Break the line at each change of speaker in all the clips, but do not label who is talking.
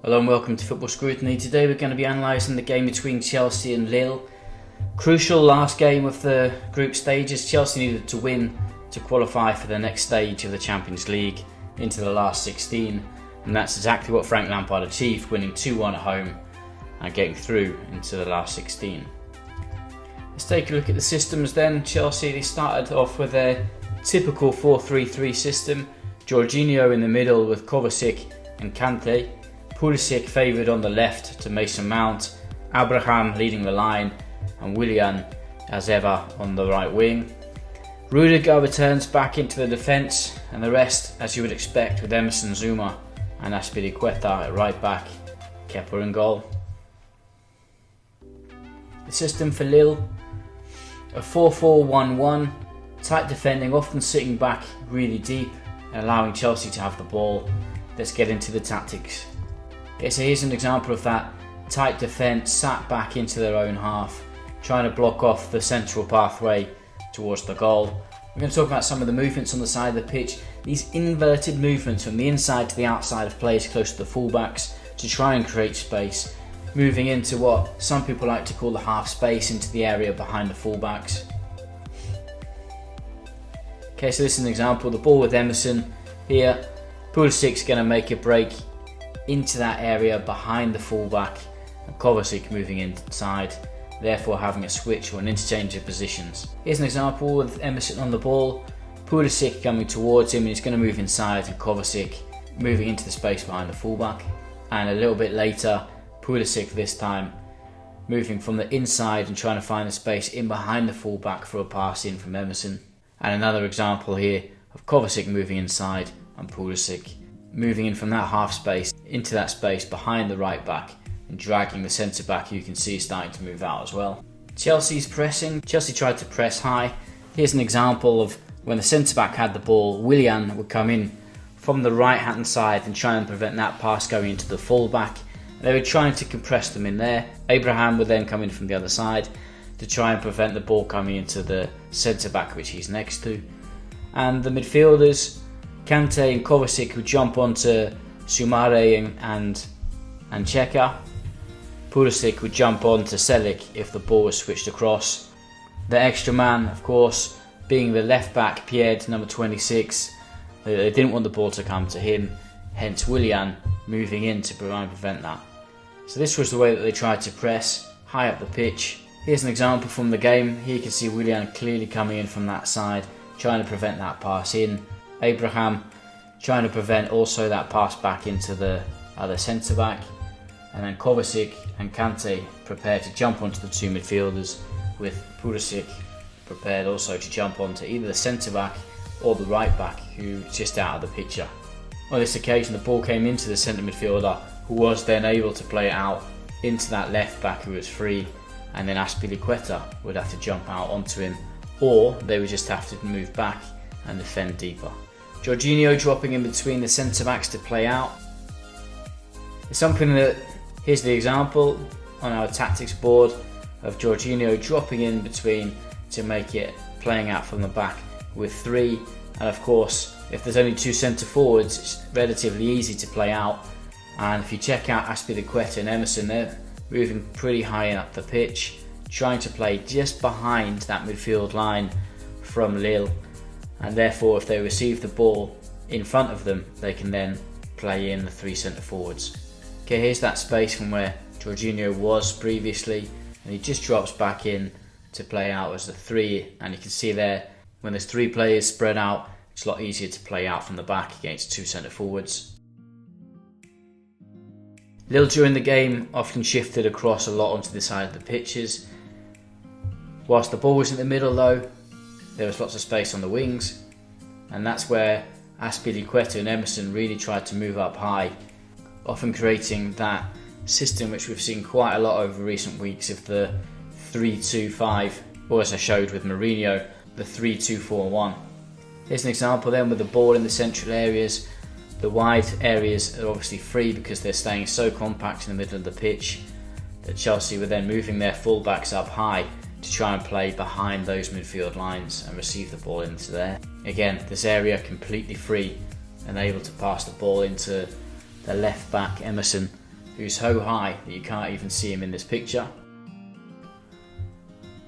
Hello and welcome to Football Scrutiny. Today we're going to be analysing the game between Chelsea and Lille. Crucial last game of the group stages. Chelsea needed to win to qualify for the next stage of the Champions League into the last 16, and that's exactly what Frank Lampard achieved, winning 2-1 at home and getting through into the last 16. Let's take a look at the systems then. Chelsea, they started off with their typical 4-3-3 system. Jorginho in the middle with Kovacic and Kante. Pulisic favoured on the left to Mason Mount, Abraham leading the line, and Willian, as ever, on the right wing. Rudiger returns back into the defence, and the rest, as you would expect, with Emerson Zuma and Azpilicueta at right back, Kepa in goal. The system for Lille, a 4-4-1-1, tight defending, often sitting back really deep and allowing Chelsea to have the ball. Let's get into the tactics. Okay, so here's an example of that tight defence, sat back into their own half, trying to block off the central pathway towards the goal. We're going to talk about some of the movements on the side of the pitch, these inverted movements from the inside to the outside of players close to the fullbacks to try and create space, moving into what some people like to call the half space, into the area behind the fullbacks. Okay, so this is an example, the ball with Emerson here. Pulisic's going to make a break into that area behind the fullback, and Kovacic moving inside, therefore having a switch or an interchange of positions. Here's an example with Emerson on the ball, Pulisic coming towards him and he's going to move inside, and Kovacic moving into the space behind the fullback. And a little bit later, Pulisic this time moving from the inside and trying to find a space in behind the fullback for a pass in from Emerson. And another example here of Kovacic moving inside and Pulisic moving in from that half space into that space behind the right back and dragging the centre back, you can see, starting to move out as well. Chelsea's pressing. Chelsea tried to press high. Here's an example of when the centre back had the ball, Willian would come in from the right hand side and try and prevent that pass going into the full back. They were trying to compress them in there. Abraham would then come in from the other side to try and prevent the ball coming into the centre back, which he's next to. And the midfielders, Kante and Kovacic, would jump onto Soumare and Cheka. Pulisic would jump onto Selic if the ball was switched across. The extra man, of course, being the left back, Pierre, number 26. They didn't want the ball to come to him, hence Willian moving in to try and prevent that. So this was the way that they tried to press high up the pitch. Here's an example from the game. Here you can see Willian clearly coming in from that side, trying to prevent that pass in. Abraham trying to prevent also that pass back into the other centre back, and then Kovacic and Kante prepared to jump onto the two midfielders, with Pulisic prepared also to jump onto either the centre back or the right back, who's just out of the picture. On this occasion the ball came into the centre midfielder, who was then able to play it out into that left back who was free, and then Azpilicueta would have to jump out onto him, or they would just have to move back and defend deeper. Jorginho dropping in between the centre backs to play out. It's something that, here's the example on our tactics board of Jorginho dropping in between to make it playing out from the back with three. And of course, if there's only two centre forwards, it's relatively easy to play out. And if you check out Azpilicueta and Emerson, they're moving pretty high up the pitch, trying to play just behind that midfield line from Lille. And therefore, if they receive the ball in front of them, they can then play in the three centre forwards. Okay, here's that space from where Jorginho was previously, and he just drops back in to play out as the three. And you can see there, when there's three players spread out, it's a lot easier to play out from the back against two centre forwards. Lille during the game often shifted across a lot onto the side of the pitches. Whilst the ball was in the middle though, there was lots of space on the wings, and that's where Azpilicueta and Emerson really tried to move up high, often creating that system which we've seen quite a lot over recent weeks of the 3-2-5, or as I showed with Mourinho, the 3-2-4-1. Here's an example then with the ball in the central areas. The wide areas are obviously free because they're staying so compact in the middle of the pitch that Chelsea were then moving their fullbacks up high to try and play behind those midfield lines and receive the ball into there. Again, this area completely free and able to pass the ball into the left back Emerson who's so high that you can't even see him in this picture.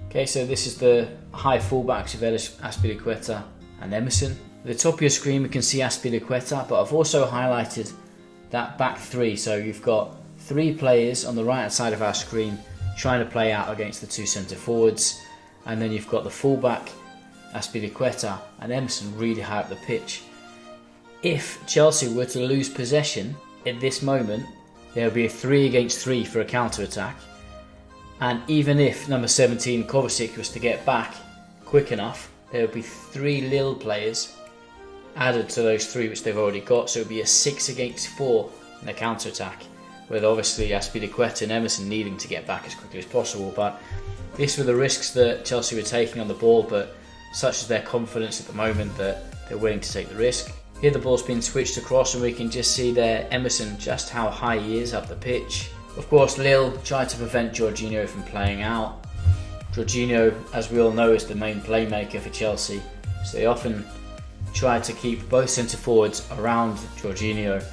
Okay, so this is the high fullbacks of Azpilicueta and Emerson. At the top of your screen we can see Azpilicueta, but I've also highlighted that back three. So you've got three players on the right hand side of our screen trying to play out against the two centre forwards, and then you've got the fullback Azpilicueta and Emerson really high up the pitch. If Chelsea were to lose possession at this moment, there would be a 3 against 3 for a counter-attack. And even if number 17 Kovacic was to get back quick enough, there would be 3 Lille players added to those 3 which they've already got, so it would be a 6 against 4 in the counter-attack, with obviously Azpilicueta and Emerson needing to get back as quickly as possible. But these were the risks that Chelsea were taking on the ball, but such is their confidence at the moment that they're willing to take the risk. Here the ball's been switched across and we can just see there Emerson just how high he is up the pitch. Of course, Lille tried to prevent Jorginho from playing out. Jorginho, as we all know, is the main playmaker for Chelsea, so they often try to keep both centre forwards around Jorginho,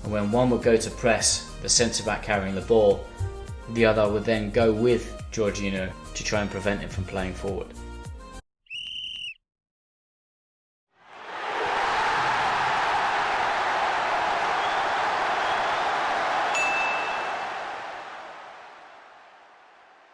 and when one would go to press the centre back carrying the ball, the other would then go with Jorginho to try and prevent him from playing forward.